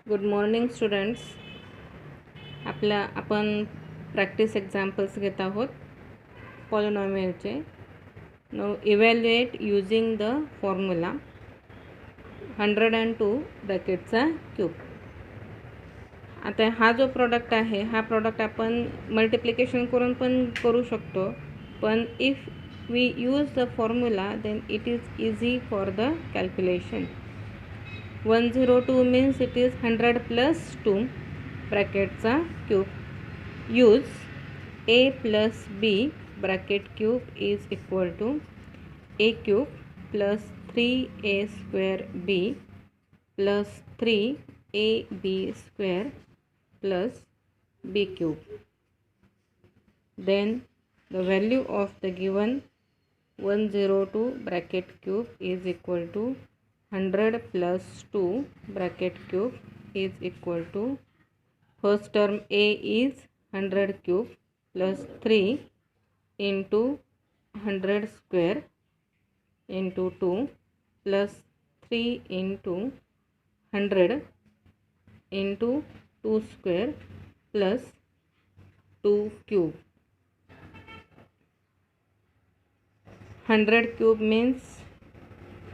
Good morning students. आपण practice examples घेत आहोत पॉलिनॉमियलचे. Now evaluate using the formula 102 ब्रॅकेटचा क्यूब. आता हा जो प्रॉडक्ट आहे हा प्रॉडक्ट आपण मल्टिप्लिकेशन करून पण करू शकतो, पण if we use the formula then it is easy for the calculation. 102 means it is 100 plus 2 ब्रॅकेटचा cube. Use a plus b bracket cube is equal to a cube plus 3a square b plus 3ab square plus b cube. Then the value of the given 102 bracket cube is equal to 100 plus 2 bracket cube is equal to, first term a is 100 cube plus 3 into 100 square into 2 plus 3 into 100 into 2 square plus 2 cube. 100 cube means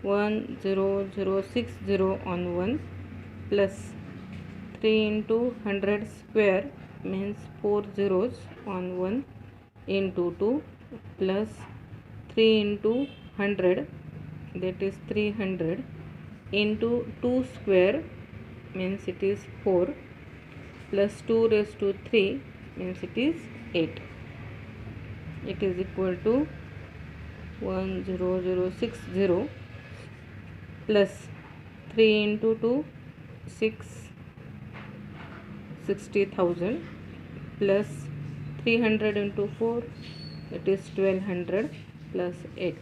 10060 on 1 plus 3 into 100 square means 4 zeros on 1 into 2 plus 3 into 100 that is 300 into 2 square means it is 4 plus 2 raised to 3 means it is 8. It is equal to 10060 plus 3 into 2 60,000 plus 300 into 4 it is 1200 plus 8.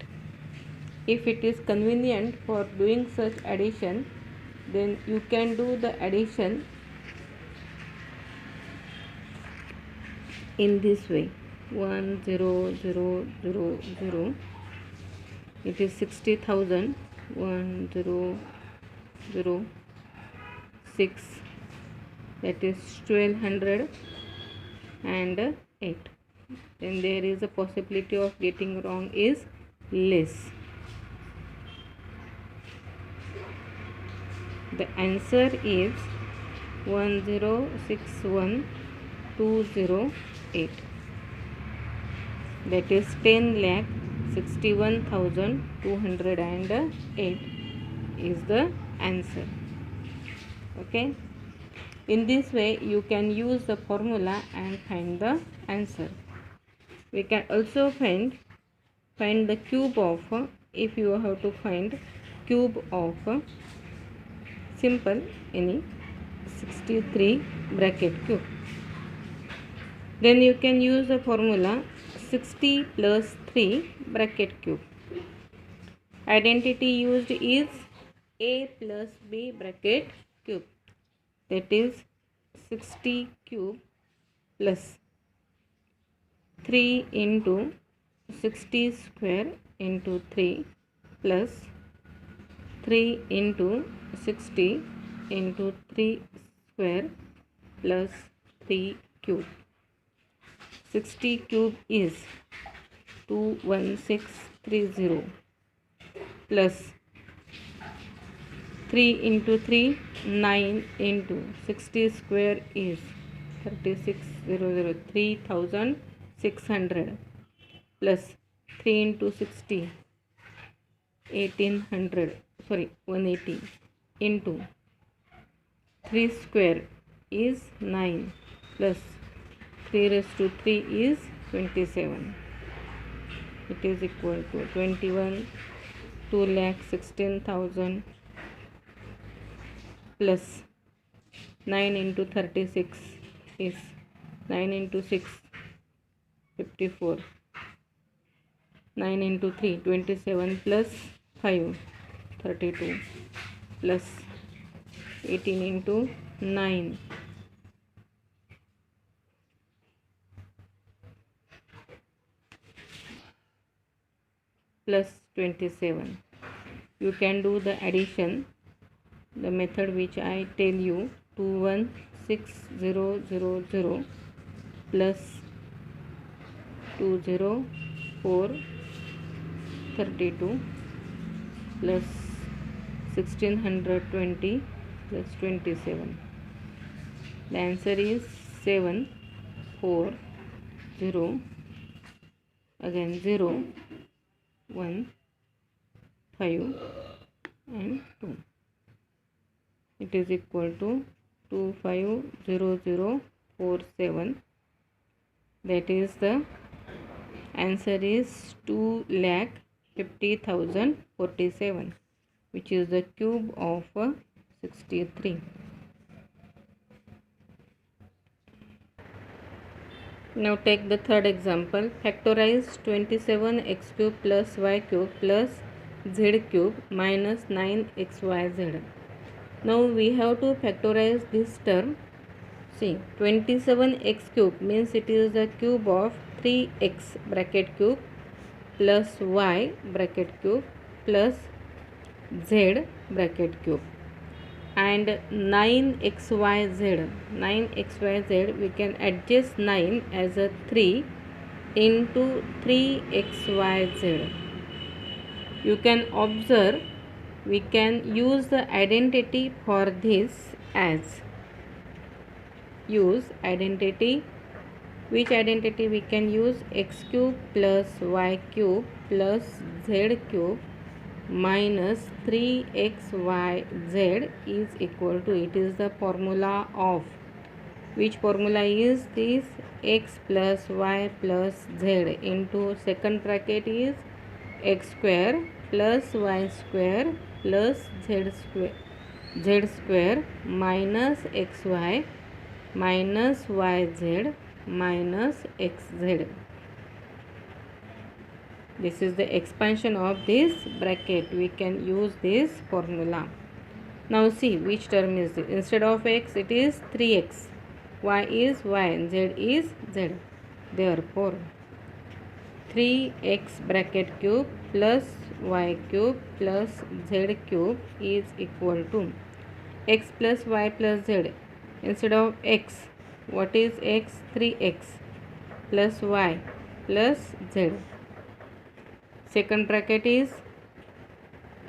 If it is convenient for doing such addition, then you can do the addition in this way. 10000 it is 60,000. 1006 that is 1200 and 8. Then there is a possibility of getting wrong is less. The answer is 1061208. That is 10,61,208 is the answer. Okay. In this way you can use the formula and find the answer. We can also find the cube of, if you have to find cube of simple any 63 bracket cube, then you can use the formula 60 plus 3 bracket cube. Identity used is a plus b bracket cube, that is 60 cube plus 3 into 60 square into 3 plus 3 into 60 into 3 square plus 3 cube. 60 cube is 21630 plus 3 into 3 9 into 60 square is 3600 3600 plus 3 into 60 1800 180 into 3 square is 9 plus 3 raised to 3 is 27. It is equal to 21 2,16,000 plus 9 into 36 is 9 into 6 54, 9 into 3 27 plus 5 32 plus 18 into 9 plus 27. You can do the addition, the method which I tell you. 216,000 plus 20432 plus 1620 plus 27. The answer is 740, again 0, 1, 5 and 2. It is equal to 250047. That is the answer is 2,50,047, which is the cube of 63. Now take the third example. Factorize 27x cube plus y cube plus z cube minus 9xyz. Now we have to factorize this term. See, 27x cube means it is the cube of 3x bracket cube plus y bracket cube plus z bracket cube, and 9xyz we can adjust 9 as a 3 into 3xyz. You can observe we can use the identity for this as use identity. Which identity we can use? X cube plus y cube plus z cube minus 3xyz is equal to, it is the formula of, which formula is this? X plus y plus z into second bracket is x square plus y square plus z square minus xy minus yz minus xz. This is the expansion of this bracket. We can use this formula. Now see which term is it. Instead of x it is 3x, y is y and z is z. Therefore 3x bracket cube plus y cube plus z cube is equal to x plus y plus z. Instead of x, what is x? 3x plus y plus z. Second bracket is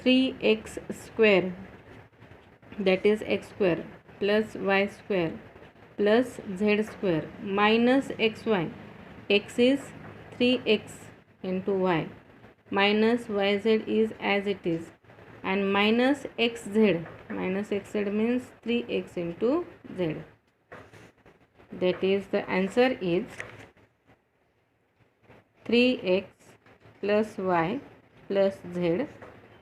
3x square, that is x square plus y square plus z square minus xy. X is 3x into y minus yz is as it is, and minus xz. Minus xz means 3x into z. That is the answer is 3x plus y plus z,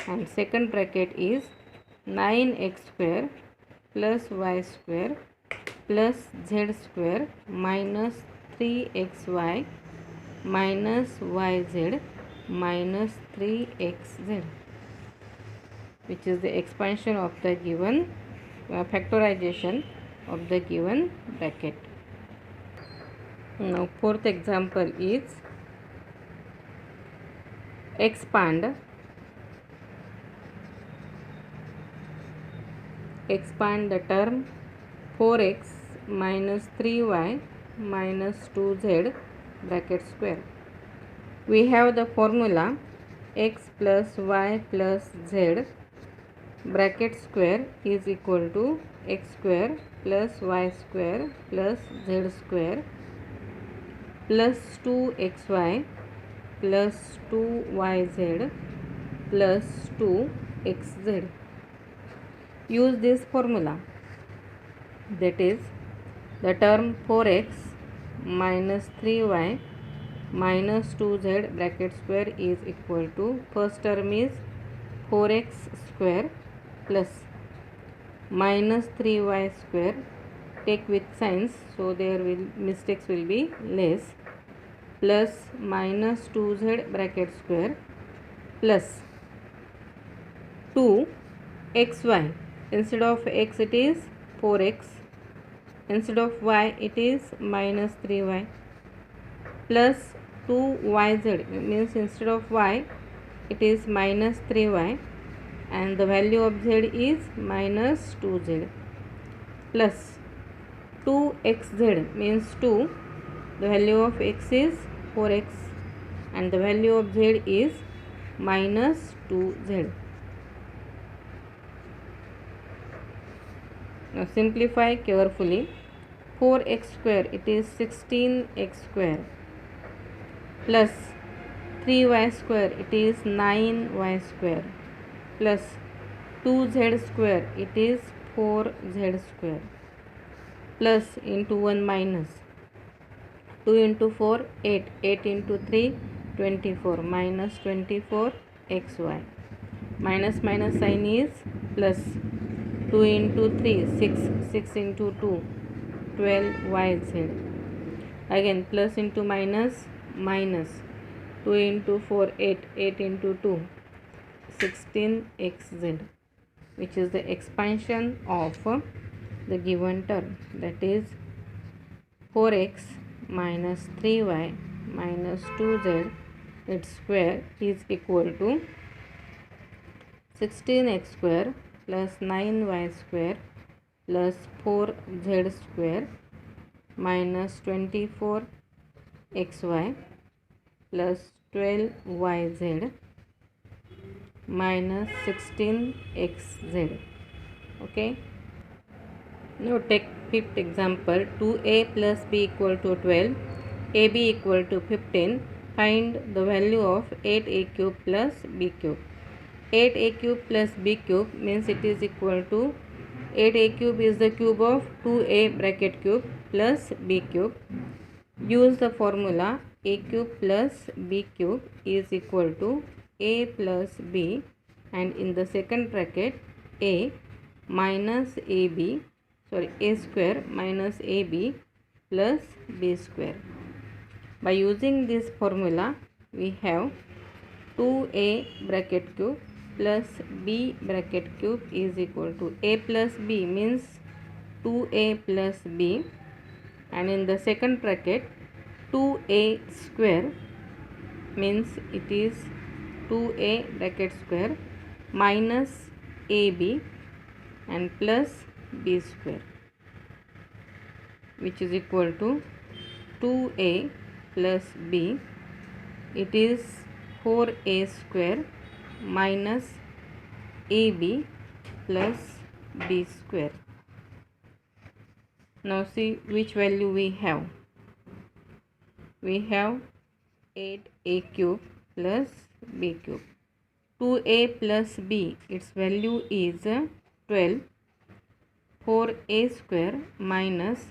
and second bracket is 9x square plus y square plus z square minus 3xy minus yz minus 3xz, which is the expansion of the given factorization of the given bracket. Now fourth example is expand the term 4x minus 3y minus 2z bracket square. We have the formula x plus y plus z bracket square is equal to x square plus y square plus z square plus 2xy plus 2yz plus 2xz. Use this formula, that is the term 4x minus 3y minus 2z bracket square is equal to, first term is 4x square plus minus 3y square, take with signs so mistakes will be less, plus minus 2z bracket square plus 2xy. Instead of x it is 4x, instead of y it is minus 3y plus 2yz, means instead of y it is minus 3y and the value of z is minus 2z. plus 2xz means 2. The value of x is 4x and the value of z is minus 2z. Now simplify carefully. 4x square, it is 16x square, plus 3y square, it is 9y square, plus 2z square, it is 4z square, plus into 1 minus 2 into 4 8, 8 into 3 24, minus 24xy, minus minus sign is plus, 2 into 3 6, 6 into 2 12yz, again plus into minus minus, 2 into 4 8, 8 into 2 16xz, which is the expansion of the given term, that is 4x minus 3y minus 2z its square is equal to 16x square plus 9y square plus 4z square minus 24xy plus 12yz minus 16xz. Okay. Now take fifth example. 2a plus b equal to 12, ab equal to 15. Find the value of 8a cube plus b cube. 8a cube plus b cube means it is equal to 8a cube is the cube of 2a bracket cube plus b cube. Use the formula a cube plus b cube is equal to a plus b, and in the second bracket a minus ab, a square minus ab plus b square. By using this formula we have 2a bracket cube plus b bracket cube is equal to a plus b means 2a plus b, and in the second bracket 2a square means it is 2a bracket square minus ab and plus b square, which is equal to 2a plus b, it is 4a square minus ab plus b square. Now see which value we have. We have 8a cube plus b cube. 2a plus b, its value is 12. 4a square minus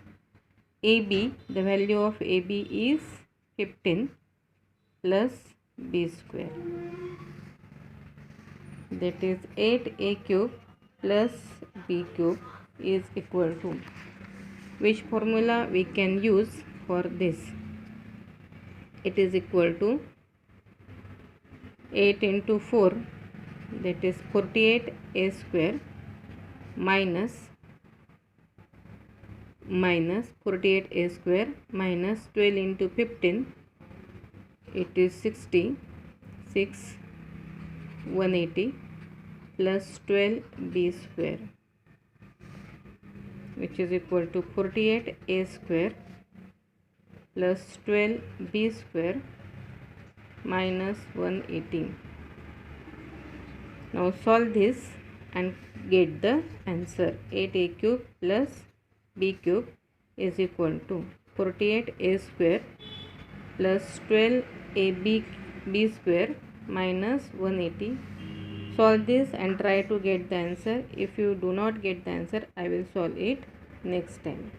ab, the value of ab is 15 plus b square, that is 8a cube plus b cube is equal to, which formula we can use for this? It is equal to 8 into 4, that is 48a square minus 48a square minus 12 into 15, it is 60, 6 180 plus 12b square, which is equal to 48a square plus 12b square minus 180. Now solve this and get the answer. 8a cube plus b cube is equal to 48a square plus 12ab b square minus 180. Solve this and try to get the answer. If you do not get the answer, I will solve it next time.